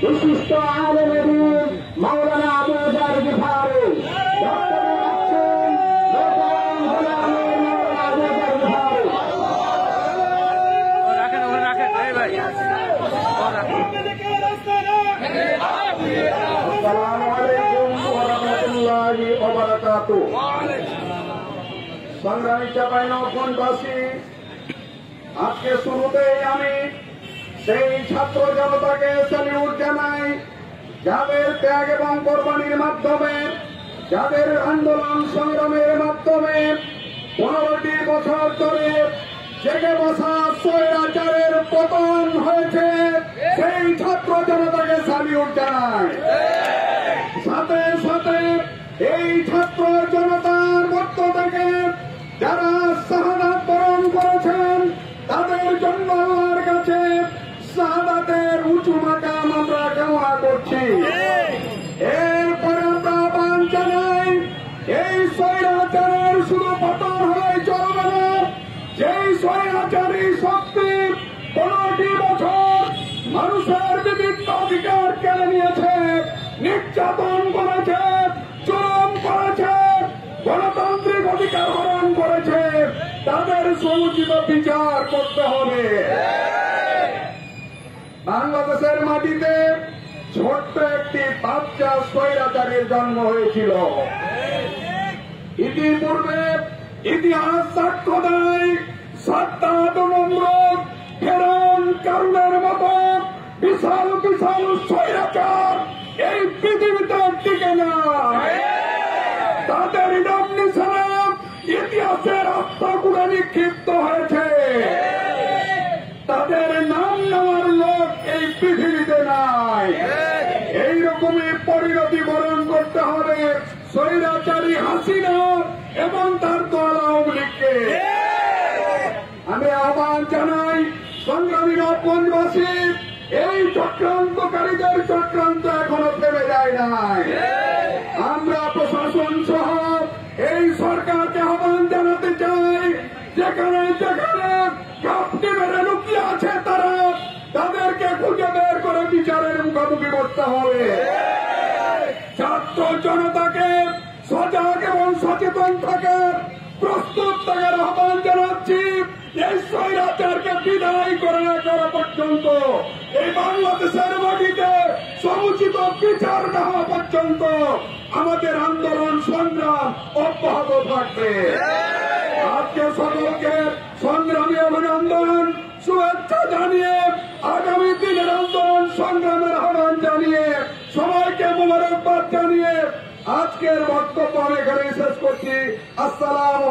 বিশিষ্ট আলেম মাওলানা আবু জার গিফারি সংগ্রামী চাঁপাইনবাবগঞ্জবাসী, আজকে শুরুতেই আমি সেই ছাত্র জনতাকে স্যালিউট জানাই, যাদের ত্যাগ এবং কোরবানির মাধ্যমে, যাদের আন্দোলন সংগ্রামের মাধ্যমে 15টি বছর ধরে জেগে বসা স্বৈরাচারের পতন হয়েছে। সেই ছাত্র জনতাকে স্যালিউট জানাই। সাথে সাথে এই ছাত্র জনতার মধ্য থেকে যারা শাহাদাত বরণ করেছেন তাদের জন্য আল্লাহর কাছে শাহাদাতের উঁচু মাকাম আমরা কামনা করছি। এরপরে আমরা আহ্বান জানাই, এই স্বৈরাচারের শুধু পতন হলেই চলবে না। যেই স্বৈরাচারী শক্তি 15টি বছর মানুষের বিভিন্ন অধিকার কেড়ে নিয়েছে, নির্যাতন করেছে, জুলুম করেছে, গণতান্ত্রিক অধিকার হরণ করেছে, তাদের সমুচিত বিচার করতে হবে। বাংলাদেশের মাটিতে ছোট্ট একটি বাচ্চা স্বৈরাচারের জন্ম হয়েছিল। ইতিপূর্বে ইতিহাস সাক্ষ্য দেয়, সাদ্দাত, নমরুদ, ফেরাউন, কারুনের মতো বিশাল বিশাল স্বৈরাচার এই পৃথিবীতে টিকে না। তাদের নাম নিশানা ইতিহাসের আত্মাকুড়ে নিক্ষিপ্ত হয়েছে। তাদের নাম নেওয়ার লোক এই পৃথিবীতে নাই। এইরকমই পরিণতি বরণ করতে হবে স্বৈরাচারী হাসিনা এবং তার দল আওয়ামী লীগকে। আমি আহ্বান জানাই, সংগ্রামী নবগঞ্জবাসী, এই চক্রান্তকারীদের চক্রান্ত এখনো থেমে যায় নাই। আমরা প্রশাসন সহ এই সরকারকে আহ্বান জানাতে চাই, যেখানে যেখানে ঘাপটি মেরে লুকিয়ে আছে তারা, তাদেরকে খুঁজে বের করে বিচারের মুখোমুখি করতে হবে। ছাত্র জনতাকে সজাগ এবং সচেতন থাকে প্রস্তুত থাকার আহ্বান জানাচ্ছি। এই স্বৈরাচারকে বিদায় করে না করা পর্যন্ত, এই বাংলাদেশের মাটিতে সমুচিত বিচার না হওয়া পর্যন্ত আমাদের আন্দোলন সংগ্রাম অব্যাহত থাকবে। আজকে সকলকে সংগ্রামী অভিনন্দন, শুভেচ্ছা জানিয়ে আগামী দিনের আন্দোলন সংগ্রামের আহ্বান জানিয়ে সবাইকে মোবারকবাদ জানিয়ে আজকের বক্তব্য আমি এখানে শেষ করছি। আসসালাম।